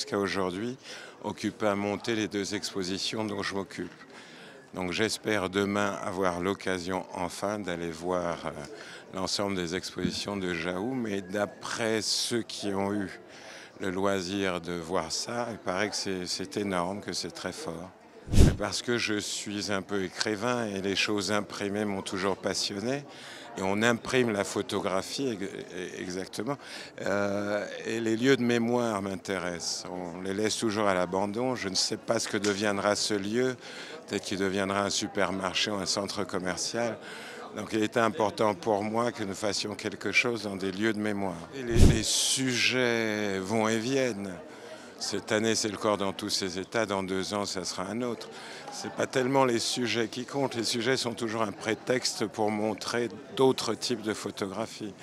jusqu'à aujourd'hui, occupé à monter les 2 expositions dont je m'occupe. Donc j'espère demain avoir l'occasion enfin d'aller voir l'ensemble des expositions de Jahoum. Et d'après ceux qui ont eu le loisir de voir ça, il paraît que c'est énorme, que c'est très fort. Parce que je suis un peu écrivain et les choses imprimées m'ont toujours passionné. Et on imprime la photographie exactement. Et les lieux de mémoire m'intéressent. On les laisse toujours à l'abandon. Je ne sais pas ce que deviendra ce lieu. Peut-être qu'il deviendra un supermarché ou un centre commercial. Donc il était important pour moi que nous fassions quelque chose dans des lieux de mémoire. Et les sujets vont et viennent. Cette année, c'est le corps dans tous ses états. Dans 2 ans, ça sera un autre. Ce n'est pas tellement les sujets qui comptent. Les sujets sont toujours un prétexte pour montrer d'autres types de photographies.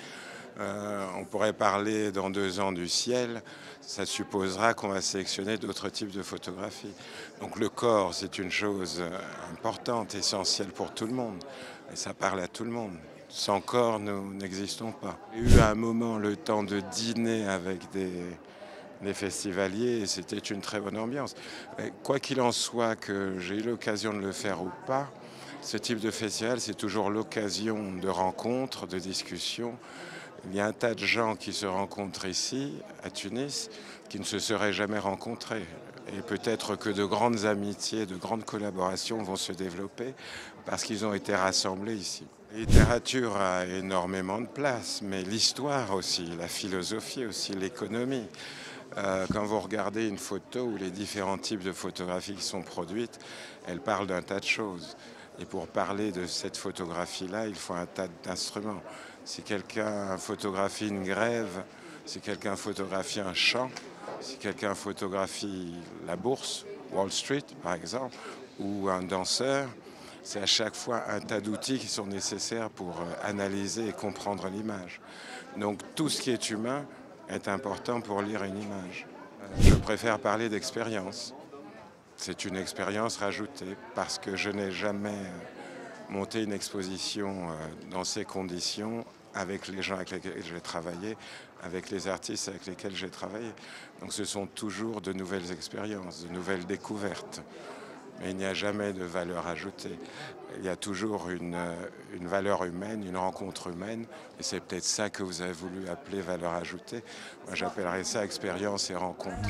On pourrait parler dans 2 ans du ciel. Ça supposera qu'on va sélectionner d'autres types de photographies. Donc le corps, c'est une chose importante, essentielle pour tout le monde. Et ça parle à tout le monde. Sans corps, nous n'existons pas. J'ai eu à un moment le temps de dîner avec des festivaliers et c'était une très bonne ambiance. Mais quoi qu'il en soit, que j'ai eu l'occasion de le faire ou pas, ce type de festival, c'est toujours l'occasion de rencontres, de discussions. Il y a un tas de gens qui se rencontrent ici, à Tunis, qui ne se seraient jamais rencontrés. Et peut-être que de grandes amitiés, de grandes collaborations vont se développer parce qu'ils ont été rassemblés ici. La littérature a énormément de place, mais l'histoire aussi, la philosophie aussi, l'économie. Quand vous regardez une photo ou les différents types de photographies qui sont produites, elles parlent d'un tas de choses. Et pour parler de cette photographie-là, il faut un tas d'instruments. Si quelqu'un photographie une grève, si quelqu'un photographie un champ, si quelqu'un photographie la bourse, Wall Street par exemple, ou un danseur, c'est à chaque fois un tas d'outils qui sont nécessaires pour analyser et comprendre l'image. Donc tout ce qui est humain est important pour lire une image. Je préfère parler d'expérience. C'est une expérience rajoutée parce que je n'ai jamais monté une exposition dans ces conditions avec les gens avec lesquels j'ai travaillé, avec les artistes avec lesquels j'ai travaillé. Donc ce sont toujours de nouvelles expériences, de nouvelles découvertes. Mais il n'y a jamais de valeur ajoutée. Il y a toujours une valeur humaine, une rencontre humaine. Et c'est peut-être ça que vous avez voulu appeler valeur ajoutée. Moi, j'appellerais ça expérience et rencontre.